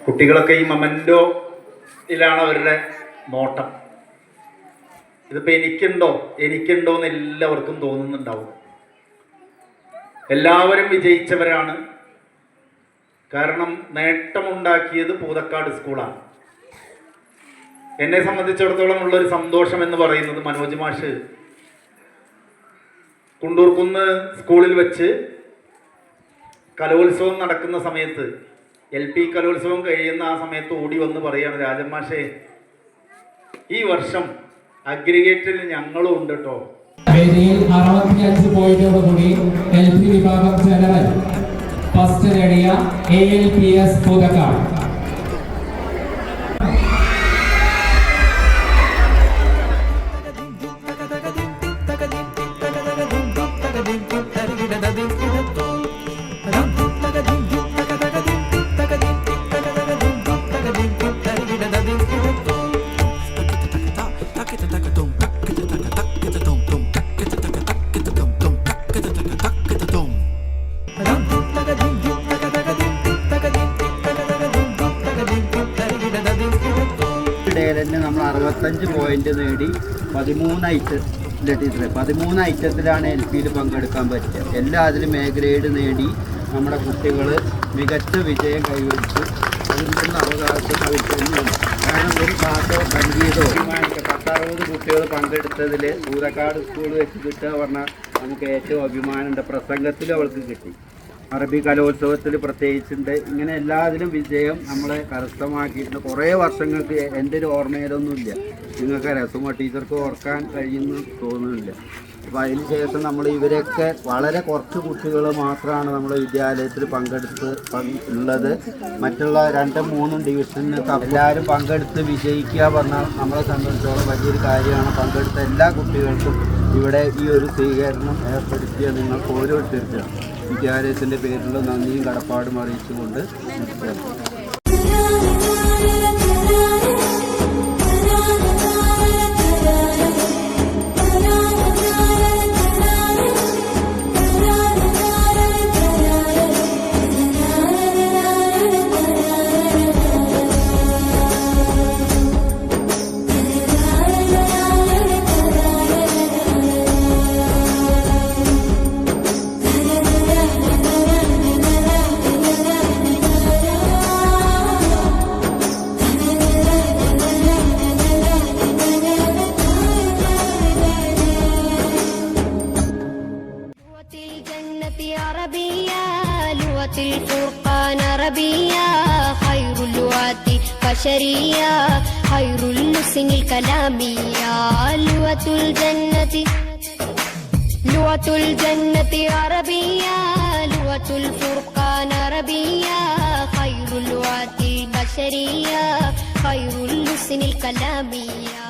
കുട്ടികളൊക്കെ ഈ മൊമെന്റോയിലാണ് അവരുടെ നോട്ടം. ഇതിപ്പോൾ എനിക്കുണ്ടോ എന്ന് എല്ലാവർക്കും തോന്നുന്നുണ്ടാവും. എല്ലാവരും വിജയിച്ചവരാണ്. കാരണം നേട്ടമുണ്ടാക്കിയത് പൂതക്കാട് സ്കൂളാണ്. എന്നെ സംബന്ധിച്ചിടത്തോളം ഉള്ളൊരു സന്തോഷം എന്ന് പറയുന്നത് മനോജ് മാഷ് കുണ്ടൂർക്കുന്ന് സ്കൂളിൽ വെച്ച് കലോത്സവം നടക്കുന്ന സമയത്ത്, LP കലോത്സവം കഴിയുന്ന ആ സമയത്ത് ഓടി വന്ന് പറയാണ്, രാജൻ മാഷേ ഈ വർഷം അഗ്രിഗേറ്റിൽ ഞങ്ങളും ഉണ്ട് കേട്ടോ. 65 പോയിന്റോടുകൂടി LP വിഭാഗം ജനറൽ ഫസ്റ്റ് നേടിയ ALPS പൂതക്കാട്. നമ്മൾ 65 പോയിന്റ് നേടി 13 ഐറ്റത്തിലാണ് LPയിൽ പങ്കെടുക്കാൻ പറ്റുക. എല്ലാത്തിലും A ഗ്രേഡ് നേടി നമ്മുടെ കുട്ടികൾ മികച്ച വിജയം കൈവരിച്ചു. അതിനുള്ള അവകാശം അവർക്ക് തന്നെയാണ്. കാരണം ഒരു പാട്ടോ സംഗീതമോ 10-60 കുട്ടികൾ പങ്കെടുത്തതിൽ പൂതക്കാട് സ്കൂൾ വെച്ച് കിട്ടുക പറഞ്ഞാൽ നമുക്ക് ഏറ്റവും അഭിമാനമുണ്ട്. പ്രസംഗത്തിലും അവൾക്ക് കിട്ടി. അറബി കലോത്സവത്തിൽ പ്രത്യേകിച്ചുണ്ട്. ഇങ്ങനെ എല്ലാത്തിലും വിജയം നമ്മളെ കരസ്ഥമാക്കിയിട്ടുണ്ട്. കുറേ വർഷങ്ങൾക്ക് എൻ്റെ ഒരു ഓർമ്മയിലൊന്നുമില്ല. നിങ്ങൾക്ക് രസുമ ടീച്ചർക്ക് ഓർക്കാൻ കഴിയുന്നു തോന്നുന്നില്ല. അപ്പോൾ അതിന് ശേഷം നമ്മൾ ഇവരൊക്കെ വളരെ കുറച്ച് കുട്ടികൾ മാത്രമാണ് നമ്മുടെ വിദ്യാലയത്തിൽ ഉള്ളത്. മറ്റുള്ള 2-3 ഡിവിഷനിൽ എല്ലാവരും പങ്കെടുത്ത് വിജയിക്കുക പറഞ്ഞാൽ നമ്മളെ സംബന്ധിച്ചോളം വലിയൊരു കാര്യമാണ്. പങ്കെടുത്ത എല്ലാ കുട്ടികൾക്കും ഇവിടെ ഈ ഒരു സ്വീകരണം ഏർപ്പെടുത്തിയ നിങ്ങൾക്ക് ഓരോരുത്തർക്കും വിദ്യാലയത്തിൻ്റെ പേരിലുള്ള നന്ദിയും കടപ്പാടും അറിയിച്ചുകൊണ്ട് الفرقان عربية خير اللغات بشرية خير اللسن الكلامية لغة الجنة عربية لغة الفرقان عربية خير اللغات البشرية خير اللسن الكلامية.